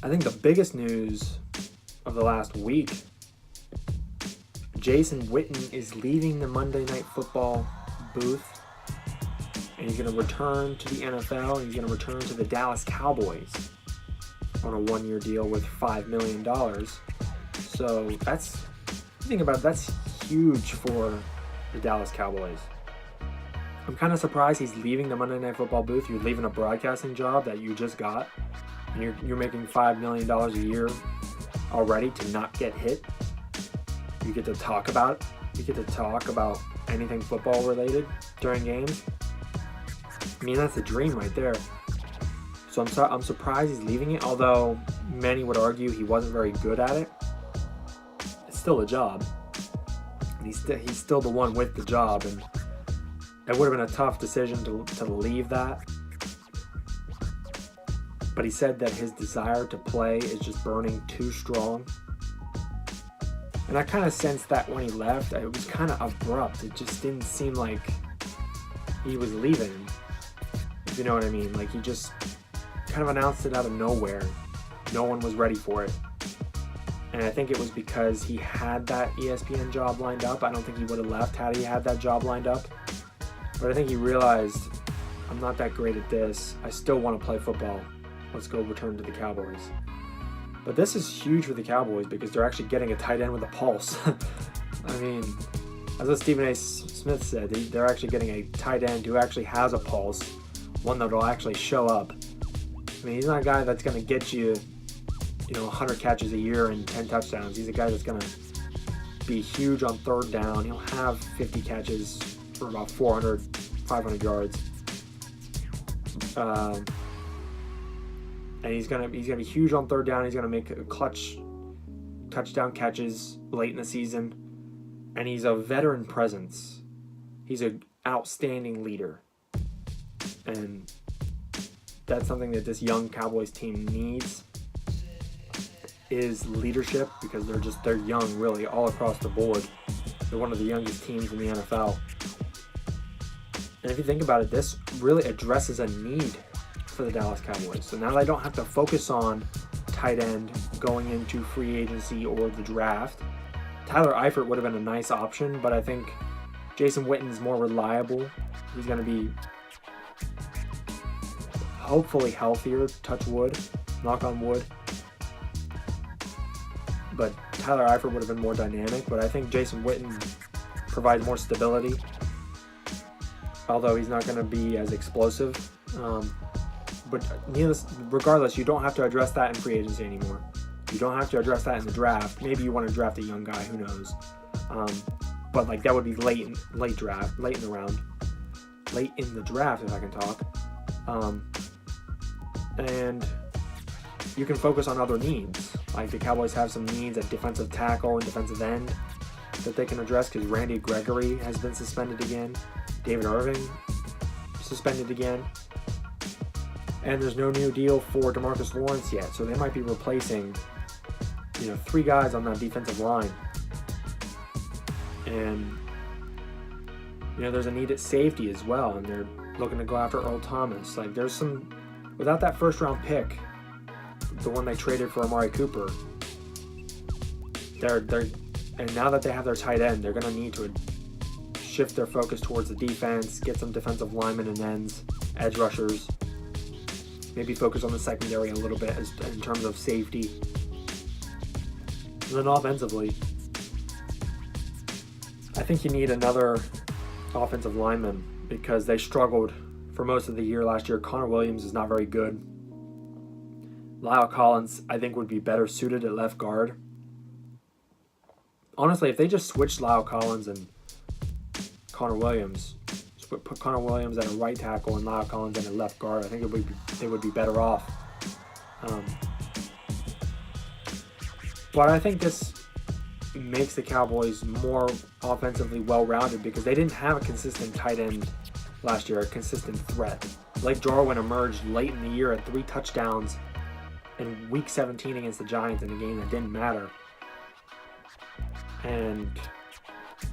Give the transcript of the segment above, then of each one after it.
I think the biggest news of the last week, Jason Witten is leaving the Monday Night Football booth, and he's going to return to the NFL, and he's going to return to the Dallas Cowboys on a one-year deal with $5 million. So that's, think about it, that's huge for the Dallas Cowboys. I'm kind of surprised he's leaving the Monday Night Football booth. You're leaving a broadcasting job that you just got, and you're making $5 million a year already to not get hit. You get to talk about it. You get to talk about anything football related during games. I mean, that's a dream right there. So I'm surprised he's leaving it, although many would argue he wasn't very good at it. It's still a job. And he's still the one with the job, and it would have been a tough decision to leave that. But he said that his desire to play is just burning too strong. And I kind of sensed that when he left. It was kind of abrupt. It just didn't seem like he was leaving, if you know what I mean. Like, he just kind of announced it out of nowhere. No one was ready for it. And I think it was because he had that ESPN job lined up. I don't think he would have left had he had that job lined up. But I think he realized, I'm not that great at this. I still want to play football. Let's go return to the Cowboys. But this is huge for the Cowboys because they're actually getting a tight end with a pulse. I mean, as what Stephen A. Smith said, they're actually getting a tight end who actually has a pulse, one that will actually show up. I mean, he's not a guy that's going to get you, 100 catches a year and 10 touchdowns. He's a guy that's going to be huge on third down. He'll have 50 catches for about 400, 500 yards. And he's gonna be huge on third down. He's gonna make a clutch touchdown catches late in the season, and he's a veteran presence. He's an outstanding leader, and that's something that this young Cowboys team needs, is leadership, because they're young really all across the board. They're one of the youngest teams in the NFL. And if you think about it, this really addresses a need for the Dallas Cowboys. So now they don't have to focus on tight end going into free agency or the draft. Tyler Eifert would have been a nice option, but I think Jason Witten is more reliable. He's going to be hopefully healthier, touch wood, knock on wood. But Tyler Eifert would have been more dynamic, but I think Jason Witten provides more stability, although he's not going to be as explosive. But regardless, you don't have to address that in free agency anymore. You don't have to address that in the draft. Maybe you want to draft a young guy, who knows? But that would be late in the draft, if I can talk. And you can focus on other needs. Like, the Cowboys have some needs at defensive tackle and defensive end that they can address, because Randy Gregory has been suspended again. David Irving suspended again. And there's no new deal for DeMarcus Lawrence yet, so they might be replacing, 3 guys on that defensive line. And, there's a need at safety as well, and they're looking to go after Earl Thomas. Like, there's some, without that first round pick, the one they traded for Amari Cooper, and now that they have their tight end, they're going to need to shift their focus towards the defense, get some defensive linemen and ends, edge rushers. Maybe focus on the secondary a little bit in terms of safety. And then offensively, I think you need another offensive lineman, because they struggled for most of the year last year. Connor Williams is not very good. Lyle Collins, I think, would be better suited at left guard. Honestly, if they just switched Lyle Collins and Connor Williams, put Connor Williams at a right tackle and Lyle Collins at a left guard, I think they would be better off. But I think this makes the Cowboys more offensively well-rounded, because they didn't have a consistent tight end last year, a consistent threat. Blake Jarwin emerged late in the year at 3 touchdowns in Week 17 against the Giants in a game that didn't matter. And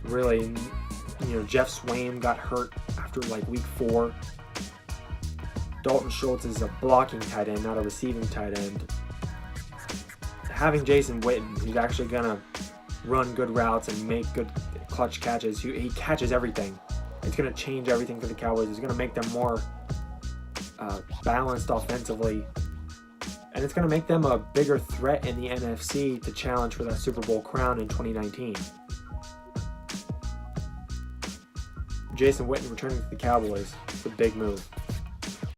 really, Jeff Swaim got hurt after Week 4. Dalton Schultz is a blocking tight end, not a receiving tight end. having Jason Witten, who's actually going to run good routes and make good clutch catches, he catches everything. It's going to change everything for the Cowboys. It's going to make them more balanced offensively. And it's going to make them a bigger threat in the NFC to challenge for that Super Bowl crown in 2019. Jason Witten returning to the Cowboys. It's a big move.